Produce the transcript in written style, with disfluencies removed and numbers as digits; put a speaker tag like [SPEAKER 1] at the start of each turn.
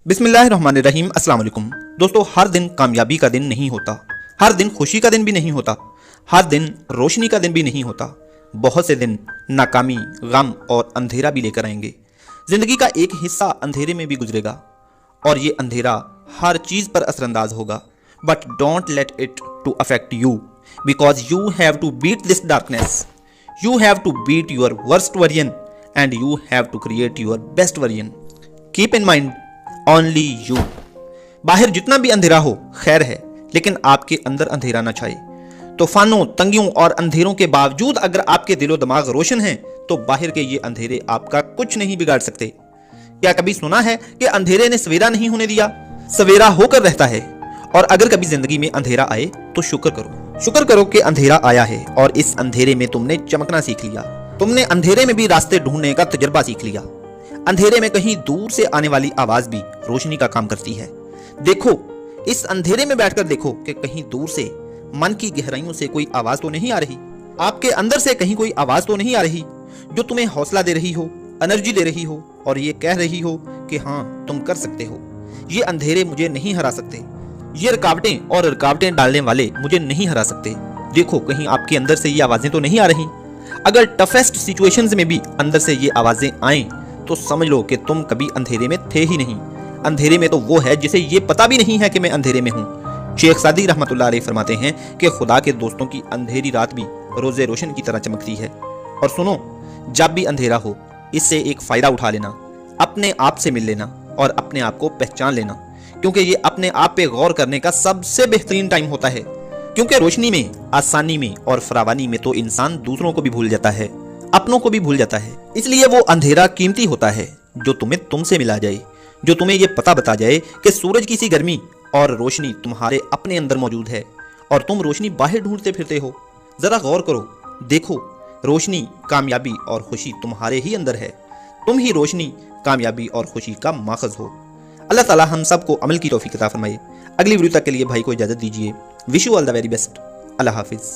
[SPEAKER 1] बिस्मिल्लाहिर्रहमानिर्रहीम अस्सलाम वालेकुम। दोस्तों, हर दिन कामयाबी का दिन नहीं होता, हर दिन खुशी का दिन भी नहीं होता, हर दिन रोशनी का दिन भी नहीं होता। बहुत से दिन नाकामी, गम और अंधेरा भी लेकर आएंगे। जिंदगी का एक हिस्सा अंधेरे में भी गुजरेगा और ये अंधेरा हर चीज पर असरअंदाज होगा। But don't let it to affect you, because you have to beat this darkness. You have to beat your worst version and you have to create your best version. Keep in mind only you. बाहर जितना भी अंधेरा हो खैर है, लेकिन आपके अंदर अंधेरा ना छाए। तूफानों, तंगियों और अंधेरों के बावजूद अगर आपके दिलो दिमाग रोशन हैं, तो बाहर के ये अंधेरे आपका कुछ नहीं बिगाड़ सकते। क्या कभी सुना है कि अंधेरे ने सवेरा नहीं होने दिया? सवेरा होकर रहता है। और अगर कभी जिंदगी में अंधेरा आए तो शुक्र करो, शुक्र करो कि अंधेरा आया है और इस अंधेरे में तुमने चमकना सीख लिया। तुमने अंधेरे में भी रास्ते ढूंढने का तजुर्बा सीख लिया। अंधेरे में कहीं दूर से आने वाली आवाज भी रोशनी का काम करती है। देखो, इस अंधेरे में बैठकर देखो कि कहीं दूर से मन की गहराइयों से कोई आवाज तो नहीं आ रही। आपके अंदर से कहीं कोई आवाज तो नहीं आ रही जो तुम्हें हौसला दे रही हो, एनर्जी दे रही हो और ये कह रही हो कि हाँ, तुम कर सकते हो। ये अंधेरे मुझे नहीं हरा सकते, ये रुकावटें और रुकावटें डालने वाले मुझे नहीं हरा सकते। देखो, कहीं आपके अंदर से ये आवाजें तो नहीं आ रही। अगर टफेस्ट सिचुएशंस में भी अंदर से ये आवाजें आए तो समझ लो कि तुम कभी अंधेरे में थे ही नहीं। अंधेरे में तो वो है जिसे ये पता भी नहीं है कि मैं अंधेरे में हूँ। शेख सादी रहमतुल्लाह अलैह फरमाते हैं कि खुदा के दोस्तों की अंधेरी रात भी रोजे रोशन की तरह चमकती है। और सुनो, जब भी अंधेरा हो इससे एक फायदा उठा लेना, अपने आप से मिल लेना और अपने आप को पहचान लेना, क्योंकि ये अपने आप पे गौर करने का सबसे बेहतरीन टाइम होता है। क्योंकि रोशनी में, आसानी में और फरावानी में तो इंसान दूसरों को भी भूल जाता है, अपनों को भी भूल जाता है। इसलिए वो अंधेरा कीमती होता है जो तुम्हें तुमसे मिला जाए, जो तुम्हें ये पता बता जाए कि सूरज की सी गर्मी और रोशनी तुम्हारे अपने अंदर मौजूद है और तुम रोशनी बाहर ढूंढते फिरते हो। जरा गौर करो, देखो, रोशनी, कामयाबी और खुशी तुम्हारे ही अंदर है। तुम ही रोशनी, कामयाबी और खुशी का माखज़ हो। अल्लाह ताला हम सबको अमल की तौफीक अता फरमाए। अगली वीडियो तक के लिए भाई को इजाजत दीजिए। Wish you all the very best. Allah Hafiz.